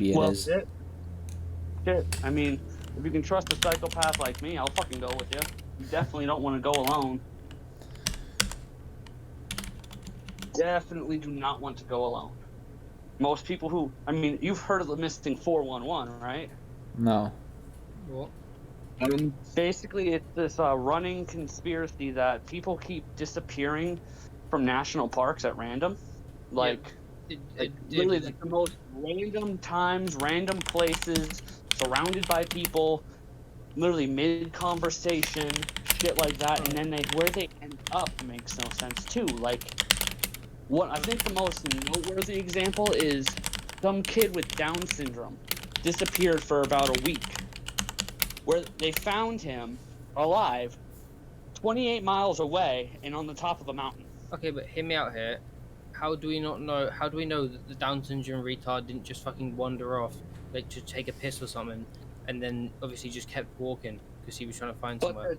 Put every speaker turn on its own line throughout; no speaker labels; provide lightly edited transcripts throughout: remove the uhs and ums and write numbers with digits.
it
Well,
is.
shit. I mean, if you can trust a psychopath like me, I'll fucking go with you. You definitely don't want to go alone. Definitely do not want to go alone. Most people who, I mean, you've heard of the missing 411, right?
No.
What?
Basically, it's this running conspiracy that people keep disappearing from national parks at random. Like, literally, like the most random times, random places, surrounded by people, literally mid-conversation, shit like that, and then where they end up makes no sense too. Like, what I think the most noteworthy example is some kid with Down syndrome disappeared for about a week, where they found him alive 28 miles away and on the top of a mountain.
Okay, but hear me out here. How do we not know? How do we know that the Down syndrome retard didn't just fucking wander off, like to take a piss or something, and then obviously just kept walking because he was trying to find somewhere?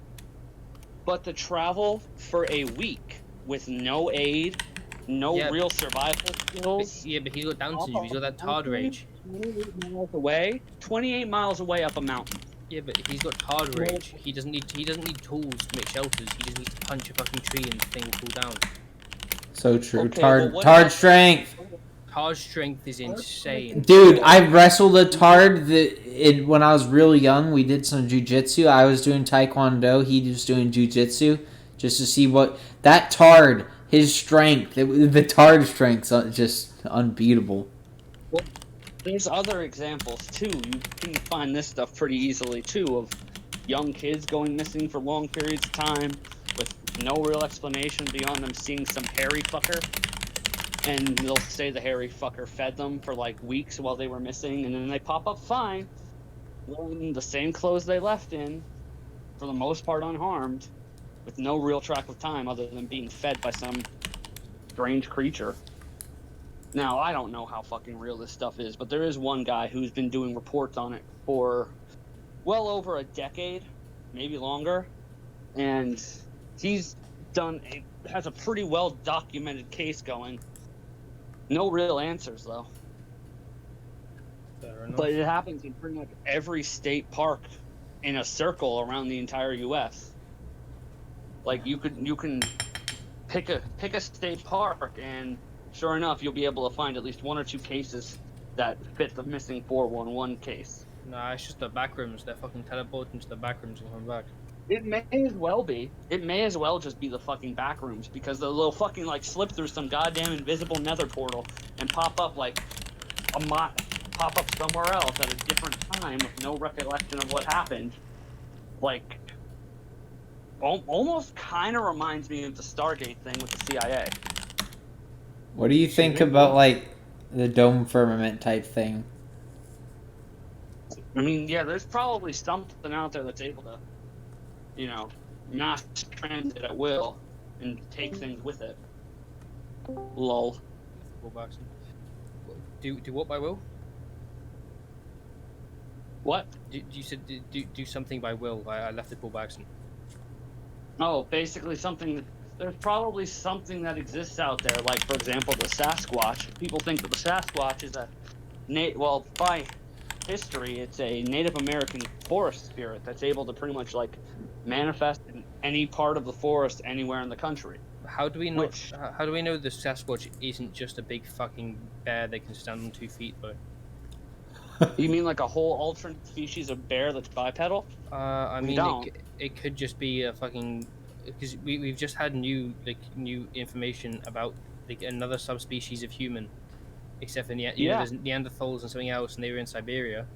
But to travel for a week with no aid, no real survival skills.
Yeah, but he's got Down syndrome. He's got that tard rage.
28 miles away up a mountain.
Yeah, but he's got tard rage. He doesn't need tools to make shelters. He just needs to punch a fucking tree and the thing will fall down.
So true.
Okay,
tard strength.
Tard strength is insane.
Dude, I wrestled a tard when I was real young. We did some jujitsu. I was doing taekwondo. He was doing jujitsu, just to see what that tard, his strength, the tard strength's just unbeatable.
Well, there's other examples too. You can find this stuff pretty easily too, of young kids going missing for long periods of time with no real explanation beyond them seeing some hairy fucker, and they'll say the hairy fucker fed them for like weeks while they were missing, and then they pop up fine, wearing the same clothes they left in, for the most part unharmed, with no real track of time other than being fed by some strange creature. Now, I don't know how fucking real this stuff is, but there is one guy who's been doing reports on it for well over a decade, maybe longer, and he's has a pretty well documented case going. No real answers though.
Fair enough.
But it happens in pretty much every state park in a circle around the entire U.S. Like you can pick a state park, and sure enough, you'll be able to find at least one or two cases that fit the missing 411 case.
Nah, it's just the back rooms. They're fucking teleporting to the back rooms and coming back.
It may as well be. It may as well just be the fucking back rooms, because they'll fucking like slip through some goddamn invisible nether portal and pop up like pop up somewhere else at a different time with no recollection of what happened. Like, almost kind of reminds me of the Stargate thing with the CIA.
What do you think about like the dome firmament type thing?
I mean, yeah, there's probably something out there that's able to, mass transit at will and take things with it. Lol.
Do what by will?
What?
You said do something by will. I left it Paul Baxton.
Oh, basically there's probably something that exists out there, like, for example, the Sasquatch. People think that the Sasquatch is by history, it's a Native American forest spirit that's able to pretty much, like, manifest in any part of the forest anywhere in the country.
How do we know? How do we know the Sasquatch isn't just a big fucking bear that can stand on 2 feet, though?
You mean like a whole alternate species of bear that's bipedal?
I mean, it could just be a fucking... Because we've just had new information about like another subspecies of human, except for there's Neanderthals and something else, and they were in Siberia.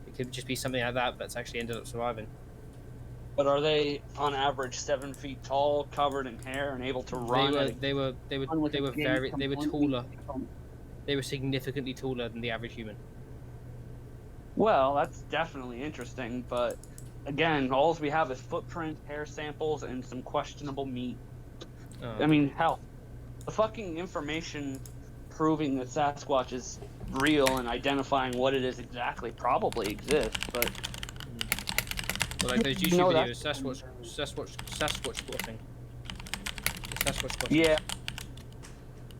It could just be something like that that's actually ended up surviving.
But are they on average 7 feet tall, covered in hair, and able to run?
They were taller. They were significantly taller than the average human.
Well, that's definitely interesting, but again, all we have is footprint, hair samples, and some questionable meat. I mean, hell, the fucking information proving that Sasquatch is real and identifying what it is exactly probably exists, but...
Well, like those YouTube videos, Sasquatch spotting. Sasquatch spotting.
Yeah.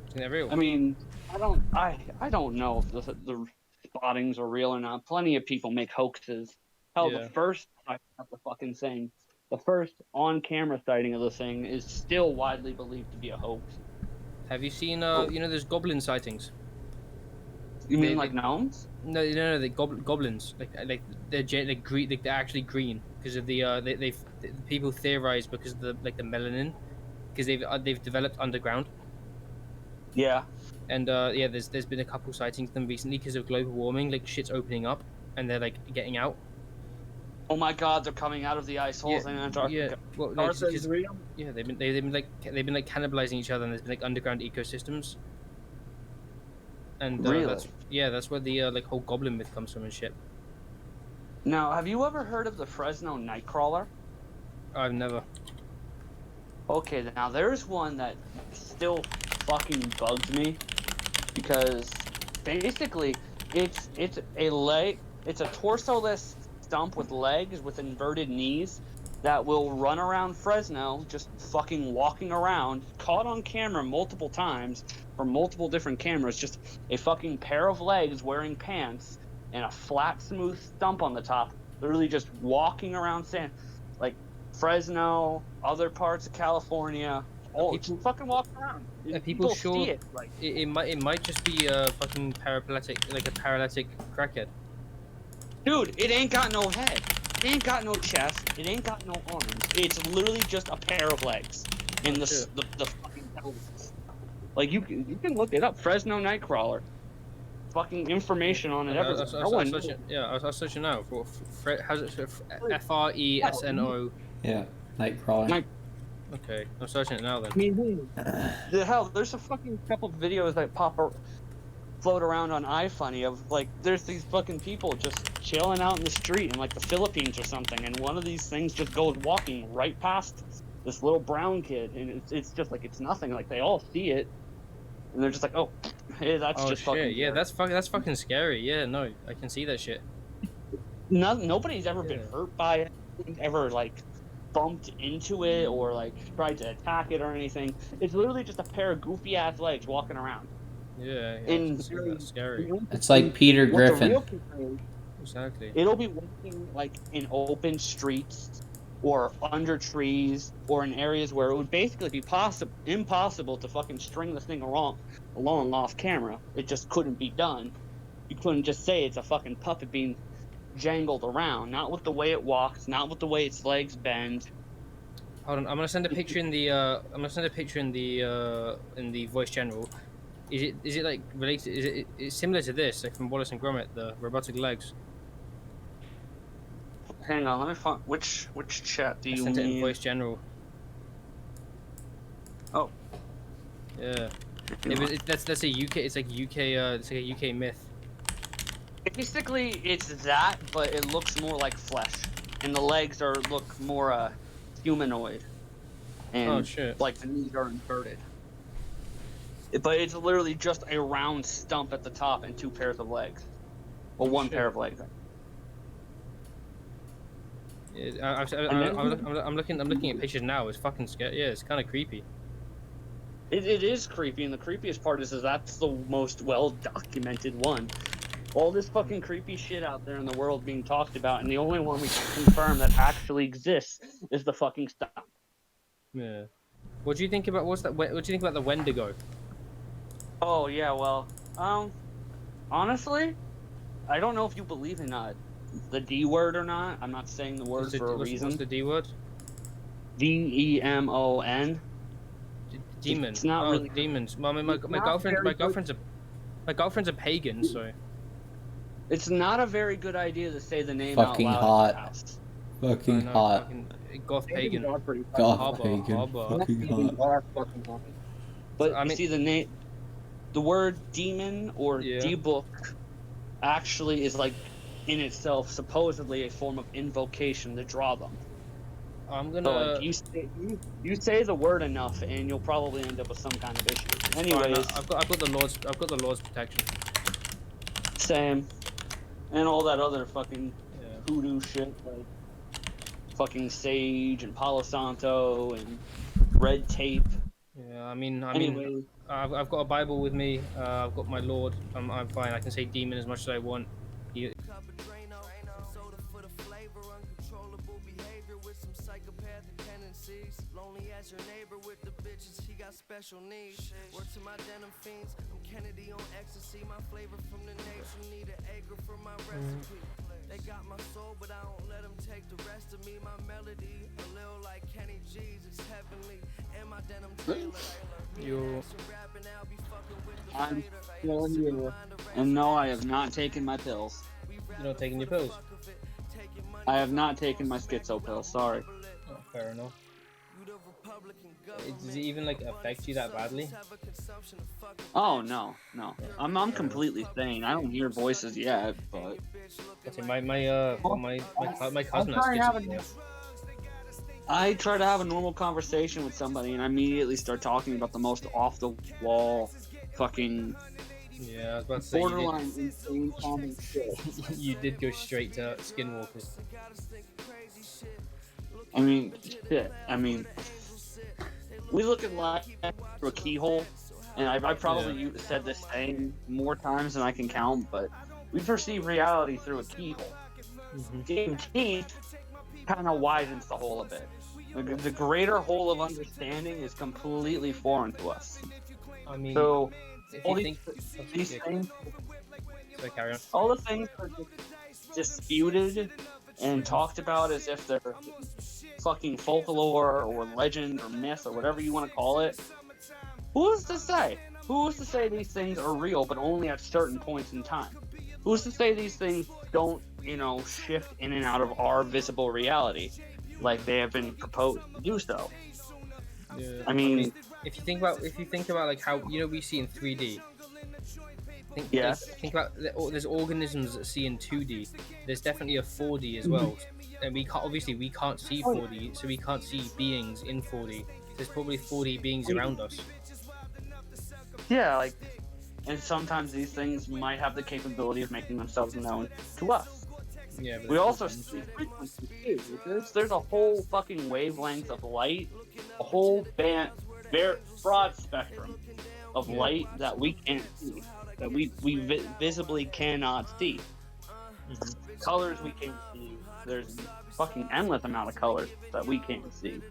Isn't that real?
I mean, I don't know if the spottings are real or not. Plenty of people make hoaxes. Hell,
Yeah.
the first sighting of the fucking thing, the first on-camera sighting of the thing is still widely believed to be a hoax.
Have you seen
Oh.
there's goblin sightings?
You mean
They-
like gnomes?
No, the goblins like green, like they're actually green because of the people theorize because of the the melanin because they've developed underground.
Yeah.
And yeah, there's been a couple sightings of them recently because of global warming. Like shit's opening up, and they're like getting out.
Oh my God, they're coming out of the ice
Yeah,
holes in
yeah.
Antarctica.
Well, no,
Antarctica's
because
real?
yeah, they've been like cannibalizing each other, and there's been like underground ecosystems. And
Really?
that's where the like whole goblin myth comes from and shit.
Now, have you ever heard of the Fresno Nightcrawler?
I've never.
Okay, now there's one that still fucking bugs me because basically it's a torso-less stump with legs with inverted knees that will run around Fresno just fucking walking around, caught on camera multiple times from multiple different cameras, just a fucking pair of legs wearing pants and a flat smooth stump on the top, literally just walking around like Fresno, other parts of California. Oh, just fucking walk around.
Are people sure
see it. Like,
it might just be a fucking parapletic, like a paralytic crackhead?
dude, it ain't got no head. It ain't got no chest. It ain't got no arms. It's literally just a pair of legs in the fucking pelvis. Like you can look it up. Fresno Nightcrawler. Fucking information on it. Everything.
I was searching now for how's it Fresno?
Yeah, Nightcrawler.
Night-
Okay, I'm searching it now then.
I mean, the hell, there's a fucking couple of videos that float around on iFunny of like there's these fucking people just chilling out in the street in like the Philippines or something, and one of these things just goes walking right past this little brown kid, and it's just like it's nothing. Like they all see it, and they're just like, oh, hey, that's just
shit.
fucking.
Yeah,
scary.
that's fucking scary. Yeah, no, I can see that shit.
Nobody's ever been
Yeah.
hurt by it, ever like bumped into it or like tried to attack it or anything. It's literally just a pair of goofy ass legs walking around.
Yeah,
In
that's scary.
It's like Peter
what the
Griffin.
real kicker is,
Exactly.
it'll be walking like in open streets or under trees or in areas where it would basically be impossible to fucking string the thing along off camera. It just couldn't be done. You couldn't just say it's a fucking puppet being jangled around, not with the way it walks, not with the way its legs bend.
Hold on, I'm gonna send a picture in the in the voice general. Is it like related? It's similar to this, like from Wallace and Gromit, the robotic legs?
Hang on, let me find which chat do
I
you
sent it in
mean?
voice general.
Oh,
Yeah. That's a UK. It's like UK. It's like a UK myth.
basically it's that, but it looks more like flesh, and the legs look more humanoid, and
Oh shit.
like the knees are inverted. But it's literally just a round stump at the top and two pairs of legs, or one
shit.
pair of legs.
Yeah, I'm looking at pictures now. It's fucking scary. Yeah, it's kind of creepy.
It is creepy, and the creepiest part is that's the most well documented one. All this fucking creepy shit out there in the world being talked about, and the only one we can confirm that actually exists is the fucking stump.
Yeah. What do you think about What do you think about the Wendigo?
Oh yeah, well, honestly, I don't know if you believe in the D word or not. I'm not saying the word for a reason.
What's the D word?
Demon.
Demon.
It's not really
demons. Well, I mean, my
not
girlfriend's a pagan, so.
It's not a very good idea to say the name
Fucking
out loud
hot.
in the house.
Fucking hot.
Goth pagan.
God, pagan.
Harbor.
Fucking hot.
But
I mean-
you see the word demon or
Yeah.
D-book actually is like in itself supposedly a form of invocation to draw them.
I'm
So
gonna.
like you say the word enough and you'll probably end up with some kind of issue.
Fine,
Anyways,
I've got the Lord's protection.
same. And all that other fucking
Yeah.
hoodoo shit like fucking sage and Palo Santo and red tape.
Yeah, I mean,
Anyway,
I've got a Bible with me. I've got my Lord. I'm fine. I can say demon as much as I want. He,
Cup of Drano, soda for the flavor, uncontrollable behavior with some psychopathic tendencies. Lonely as your neighbor with the bitches, he got special needs. Word to my denim fiends, I'm Kennedy on ecstasy. My flavor from the nation, need an acre for my recipe. They got my soul, but I don't let them take the rest of me. My melody, a little like Kenny G's, it's heavenly. And my denim Taylor.
you,
I'm still here, and no, I have not taken my pills.
you're not taking your pills.
I have not taken my schizo pill. Sorry.
Oh, fair enough. Does it even like affect you that badly?
Oh no. I'm completely sane. I don't hear voices yet, but
Okay, my cousin has
try
schizophrenia.
I try to have a normal conversation with somebody, and I immediately start talking about the most off the wall, fucking
Yeah, I was about to say
borderline insane common shit.
you did go straight to Skinwalkers.
I mean, shit. I mean, we look at life through a keyhole, and I probably said this saying more times than I can count, but we perceive reality through a keyhole. Being key kind of widens the hole a bit. The greater hole of understanding is completely foreign to us.
I mean,
So
if
all
you
these
think,
things,
so carry on.
all the things are just disputed and talked about as if they're fucking folklore or legend or myth or whatever you want to call it. Who's to say? Who's to say these things are real, but only at certain points in time? Who's to say these things don't, shift in and out of our visible reality, like they have been proposed to do so?
Yeah.
I mean,
if you think about like how we see in 3D.
yes.
Think about there's organisms that see in 2D. There's definitely a 4D as well, and we can't see 4D, so we can't see beings in 4D. There's probably 4D beings around us.
Yeah, and sometimes these things might have the capability of making themselves known to us.
Yeah, but
We also see frequencies too. There's a whole fucking wavelength of light, a whole very broad spectrum of light that we can't see, that we visibly cannot see. Colors we can't see. There's fucking endless amount of colors that we can't see.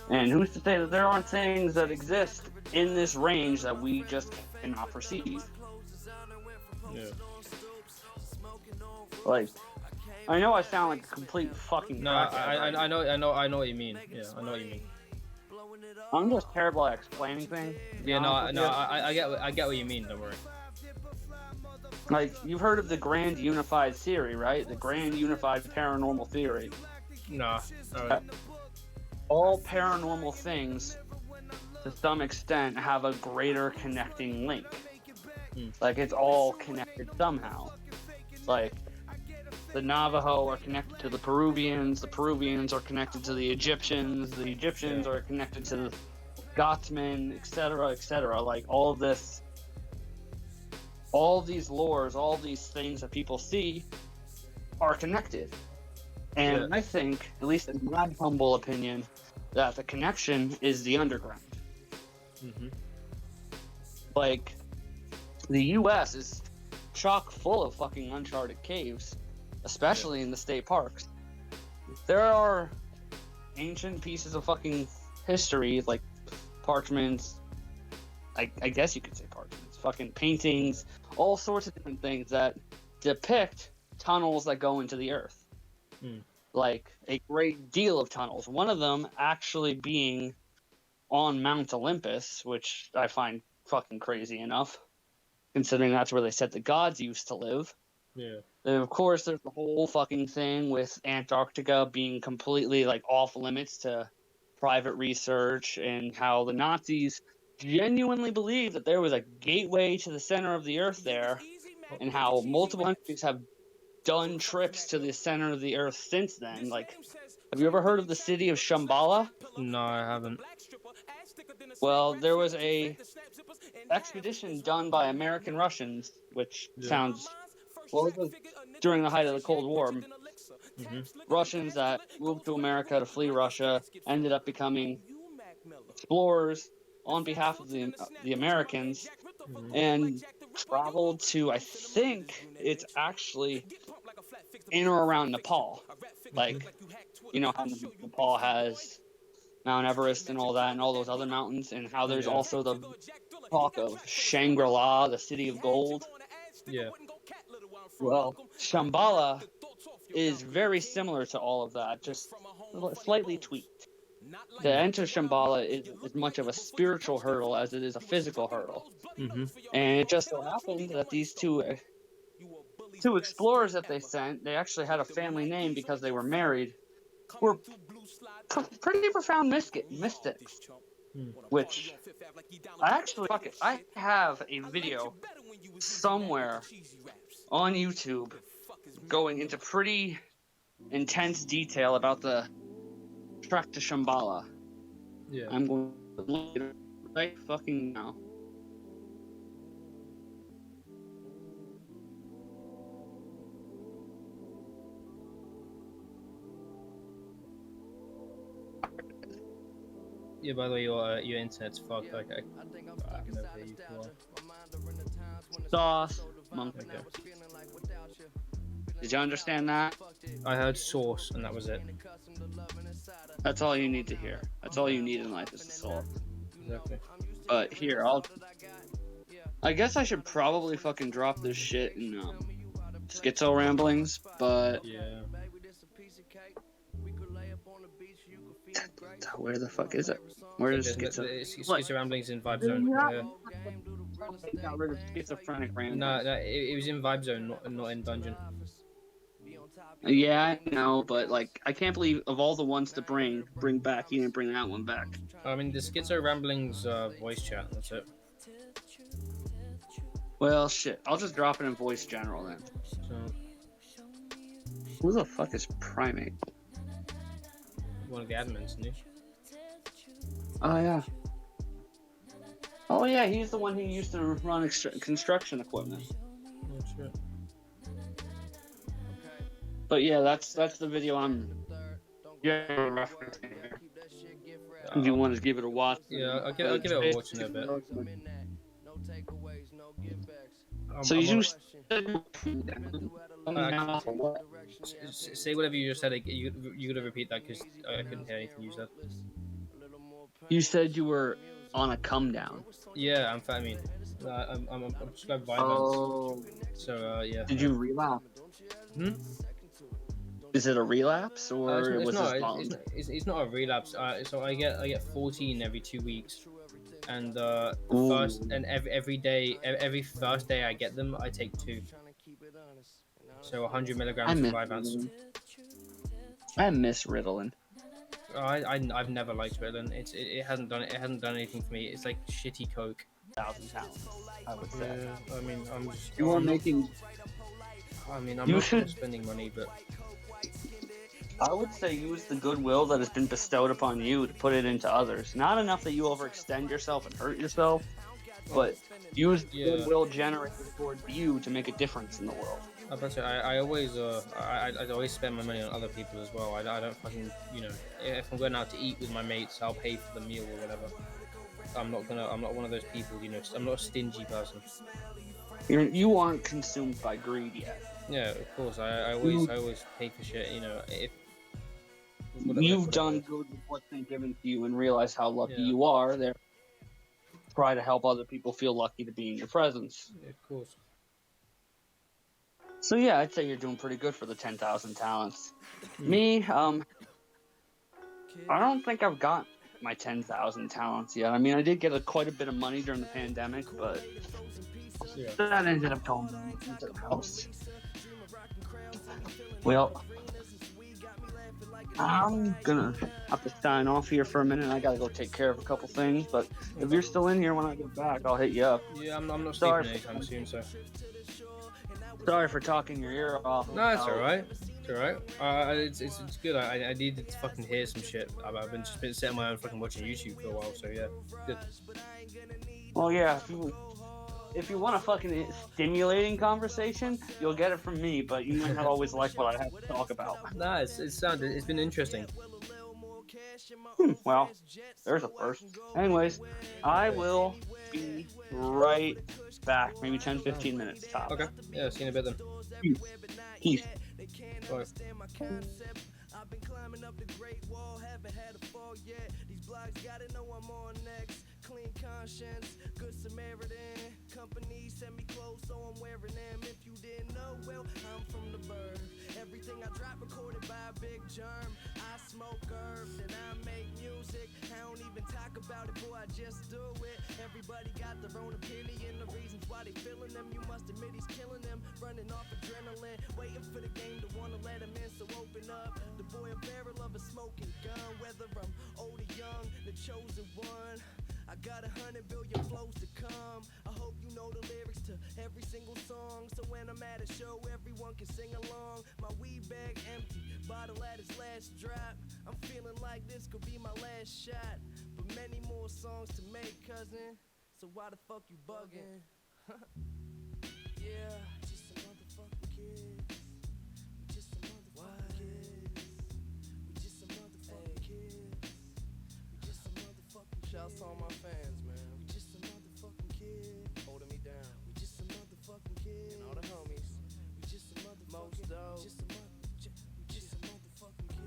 And who's to say that there aren't things that exist in this range that we just cannot perceive?
Yeah.
I know I sound like a complete fucking
No,
crackhead,
I know what you mean. Yeah, I know what you mean.
I'm just terrible at explaining things.
Yeah, I get what you mean. Don't worry.
You've heard of the Grand Unified Theory, right? The Grand Unified Paranormal Theory.
Nah.
All paranormal things, to some extent, have a greater connecting link. It's all connected somehow. The Navajo are connected to the Peruvians are connected to the Egyptians are connected to the Scotsmen, etc., etc. All of this, all these lores, all these things that people see are connected. And I think, at least in my humble opinion, that the connection is the underground. The U.S. is chock full of fucking uncharted caves, especially in the state parks. There are ancient pieces of fucking history, like parchments, I guess you could say parchments, fucking paintings, all sorts of different things that depict tunnels that go into the earth. A great deal of tunnels. One of them actually being on Mount Olympus, which I find fucking crazy enough, considering that's where they said the gods used to live.
Yeah.
And of course, there's the whole fucking thing with Antarctica being completely off limits to private research, and how the Nazis genuinely believed that there was a gateway to the center of the earth there, and how multiple countries have done trips to the center of the earth since then. Have you ever heard of the city of Shambhala?
No, I haven't.
Well, there was a expedition done by American Russians, which sounds it was during the height of the Cold War. Russians that moved to America to flee Russia ended up becoming explorers on behalf of the Americans and traveled to, I think it's actually in or around Nepal. Like, you know how Nepal has Mount Everest and all that, and all those other mountains, and how there's also the talk of Shangri-La, the city of gold.
Yeah.
Well, Shambhala is very similar to all of that, just slightly tweaked. To enter Shambhala is as much of a spiritual hurdle as it is a physical hurdle. And it just so happened that these two explorers that they sent, they actually had a family name because they were married, were pretty profound mystics. Which I have a video somewhere on YouTube going into pretty intense detail about the trek to Shambhala.
Yeah.
I'm going to look at it right fucking now.
Yeah, by the way, your internet's fucked. Like, I never hear you before.
Sauce, monkey.
Okay.
Did you understand that?
I heard source, and that was it.
That's all you need to hear. That's all you need in life is the sauce.
Exactly.
But here, I guess I should probably fucking drop this shit in Schizo Ramblings, but
Yeah.
where the fuck is it? Where is Schizo?
Schizo Ramblings in Vibe Zone.
Got rid of Schizophrenic Ramblings.
No, it was in Vibe Zone, not in Dungeon.
Yeah, I know, but like, I can't believe of all the ones to bring back, you didn't bring that one back.
I mean, the Schizo Ramblings voice chat. That's it.
Well, shit. I'll just drop it in voice general then.
So,
Who the fuck is Primate?
one of the admins, isn't he?
Oh yeah. Oh yeah, he's the one who used to run construction equipment.
Oh shit.
But yeah, that's the video I'm referencing here. If you want to give it a watch.
Yeah, I'll give it a watch in a bit.
So you
Say whatever you just said. You gotta repeat that because I couldn't hear anything you said.
You said you were on a come down.
Yeah, amphetamine. I'm prescribed Vyvanse.
Oh.
So yeah.
Did you relapse? Is it a relapse or was this voluntary?
It's not a relapse. So I get 14 every 2 weeks, and every day, every first day I get them, I take 2. So 100 milligrams of Vyvanse.
I miss Ritalin.
I've never liked Ritalin. It hasn't done anything for me. It's like shitty Coke.
1,000 pounds, I would say.
Yeah, I mean, I'm just.
You are making.
I mean, I'm not spending money, but.
I would say use the goodwill that has been bestowed upon you to put it into others. Not enough that you overextend yourself and hurt yourself, but use the goodwill generated towards you to make a difference in the world.
I always spend my money on other people as well. I don't fucking, if I'm going out to eat with my mates, I'll pay for the meal or whatever. I'm not one of those people, I'm not a stingy person.
You aren't consumed by greed yet.
Yeah, of course. I always pay for shit. If
you've done good with what's been given to you and realize how lucky you are, there. Try to help other people feel lucky to be in your presence.
Yeah, of course.
So yeah, I'd say you're doing pretty good for the 10,000 talents. Me, I don't think I've got my 10,000 talents yet. I mean, I did get quite a bit of money during the pandemic, but that ended up going into the house. Well, I'm gonna have to sign off here for a minute. I gotta go take care of a couple things, but if you're still in here when I get back, I'll hit you up.
Yeah, I'm not sleeping anytime soon, so.
Sorry for talking your ear off.
No, it's alright. It's alright. It's good. I needed to fucking hear some shit. I've been sitting on my own fucking watching YouTube for a while, so yeah, good.
Well, yeah, if you want a fucking stimulating conversation, you'll get it from me, but you might not always like what I have to talk about.
Nah, it's been interesting.
Well, there's a first. Anyways, I will be right back. Maybe 10, 15 minutes top.
Okay. Yeah, see you in a bit then.
Peace.
Bye.
I've been climbing up the Great Wall, haven't had a fall yet. These blogs gotta know I'm on next. Clean conscience, good Samaritan. Companies send me clothes, so I'm wearing them. If you didn't know, well, I'm from the bird. Everything I drop recorded by a big germ. I smoke herbs and I make music. I don't even talk about it, boy, I just do it. Everybody got their own opinion, the reasons why they feeling them. You must admit he's killing them, running off adrenaline, waiting for the game to wanna let him in. So open up, the boy a barrel of a smoking gun. Whether I'm old or young, the chosen one. I got 100 billion flows to come. I hope you know the lyrics to every single song, so when I'm at a show, everyone can sing along. My weed bag empty, bottle at its last drop. I'm feeling like this could be my last shot, but many more songs to make, cousin. So why the fuck you bugging? Yeah, just some motherfucking kids. We just some motherfucking kids. We just some motherfucking kids. We just some motherfucking kids. Shouts to all my fans, man. We just some motherfucking kids. Holding me down. We just some motherfucking kids. And all the homies. We just some motherfucking. Most dope. We just some motherfucking kids.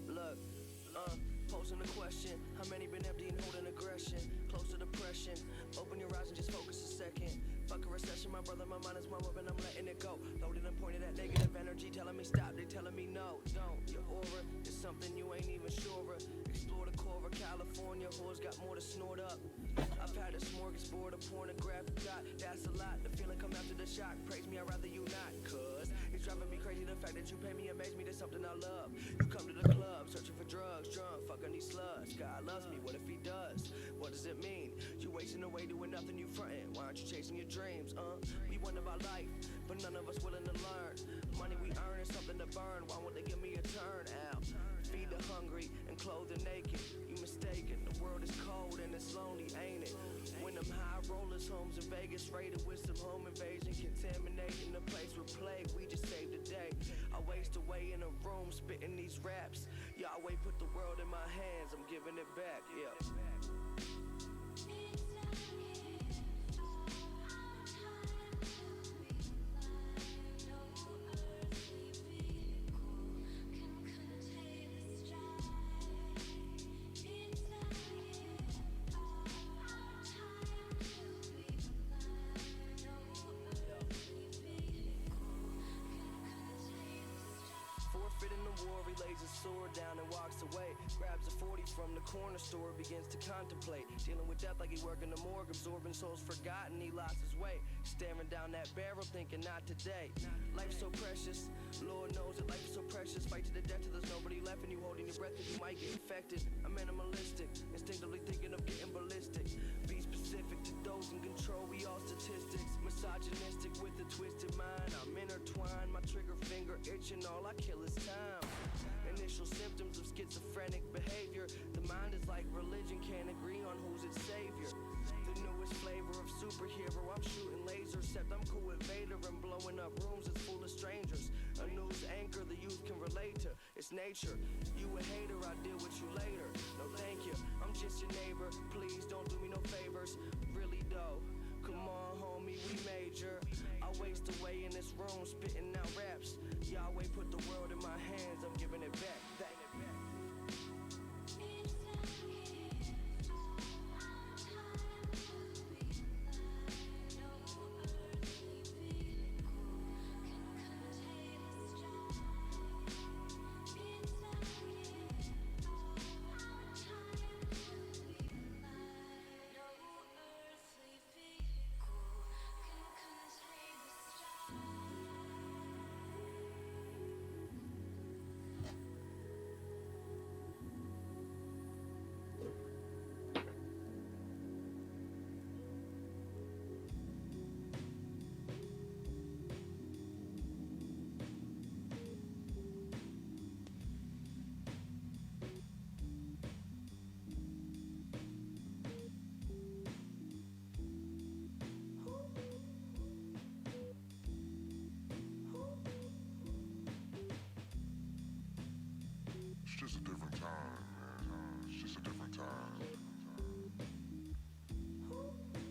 Look, posing the question, how many been empty and holding aggression? Close to depression, open your eyes and just focus a second. Fuck a recession, my brother, my mind is my weapon, I'm letting it go. Loaded and pointed at negative energy, telling me stop, they telling me no, don't. Your aura is something you ain't even sure of. Explore the core of California, whores got more to snort up. I've had a smorgasbord of pornographic dot, that's a lot. The feeling come after the shock, praise me, I'd rather you not. Cause it's driving me crazy, the fact that you pay me amaze me, that's something I love. You come to the club, searching for drugs, drunk, fucking these sluts. God loves me, what if he does? What does it mean? You wasting away doing nothing, you frontin'. Why aren't you chasing your dreams? We wonder about life, but none of us willing to learn. Money we earn is something to burn. Why won't they give me a turn out? Feed the hungry and clothe the naked. You mistaken, the world is cold and it's lonely, ain't it? When them high rollers, homes in Vegas raided with some home invasion, contaminating the place with plague. We just saved the day. I waste away in a room spitting these raps. Yahweh put the world in my hands, I'm giving it back, yeah. He lays his sword down and walks away. Grabs a 40 from the corner store, begins to contemplate. Dealing with death like he work in the morgue, absorbing souls forgotten, he lost his way. Staring down that barrel, thinking not today. Life's so precious, Lord knows that life is so precious. Fight to the death till there's nobody left and you holding your breath and you might get infected. I'm minimalistic, instinctively thinking of getting ballistic. Be specific to those in control, we all statistics. Misogynistic with a twisted mind, I'm intertwined. My trigger finger itching, all I kill is time. Initial symptoms of schizophrenic behavior. The mind is like religion, can't agree on who's its savior. The newest flavor of superhero, I'm shooting lasers, except I'm cool with Vader and blowing up rooms that's full of strangers. A news anchor the youth can relate to, it's nature. You a hater, I'll deal with you later. No thank you, I'm just your neighbor, please don't do me no favors. Really though, come on homie, we major. I waste away in this room, spitting out raps. Yahweh put the world in my hands, I'm giving it back.
just a different time, man. It's just a different time.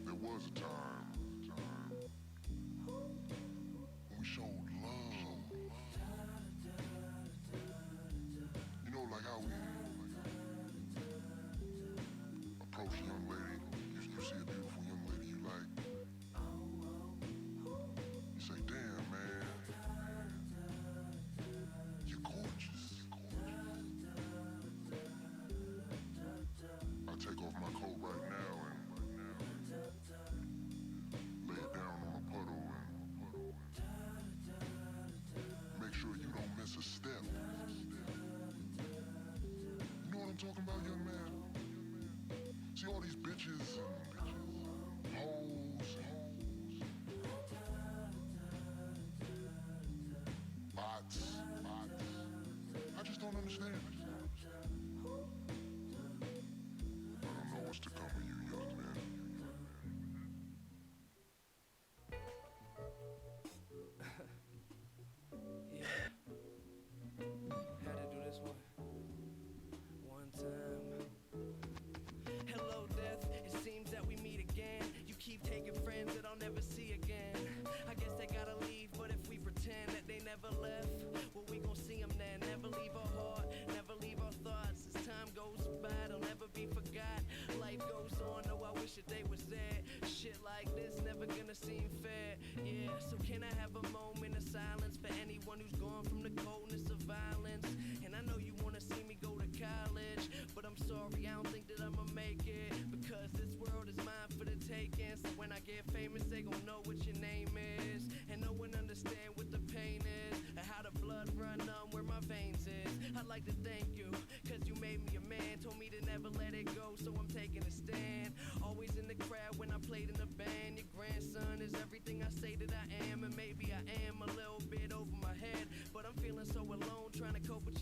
There was a time when we showed love. You know, like how we approach a young lady. You see a beautiful young lady you like. You say, damn, man, you're gorgeous. I take off my coat right now and lay it down on a puddle and make sure you don't miss a step. You know what I'm talking about, young man? See all these bitches and hoes, bots. I just don't understand. I don't know what's to come of you, young man.
Yeah. Had to do this one time. Hello, death. It seems that we meet again. You keep taking friends that I'll never see again. I guess they gotta leave, but if we pretend that they never left, well, we gon' see them then. Never leave our heart, never leave our thoughts. As time goes by, they'll never be forgot. Life goes on, though I wish that they was there. Shit like this never gonna seem fair. Yeah, so can I have a moment of silence for anyone who's gone from the coldness of violence? And I know you wanna see me go to college, but I'm sorry, I don't think that I'ma make it, because this world is mine for the taking. So when I get famous, they gon' know what your name is, and no one understand what the pain is, and how the blood run numb where my veins is. I'd like to thank you, cause you made me a man, told me to never let it go, so I'm taking a stand. Always in the crowd when I played in the band. Your grandson is everything I say that I am, and maybe I am a little bit over my head, but I'm feeling so alone, trying to cope with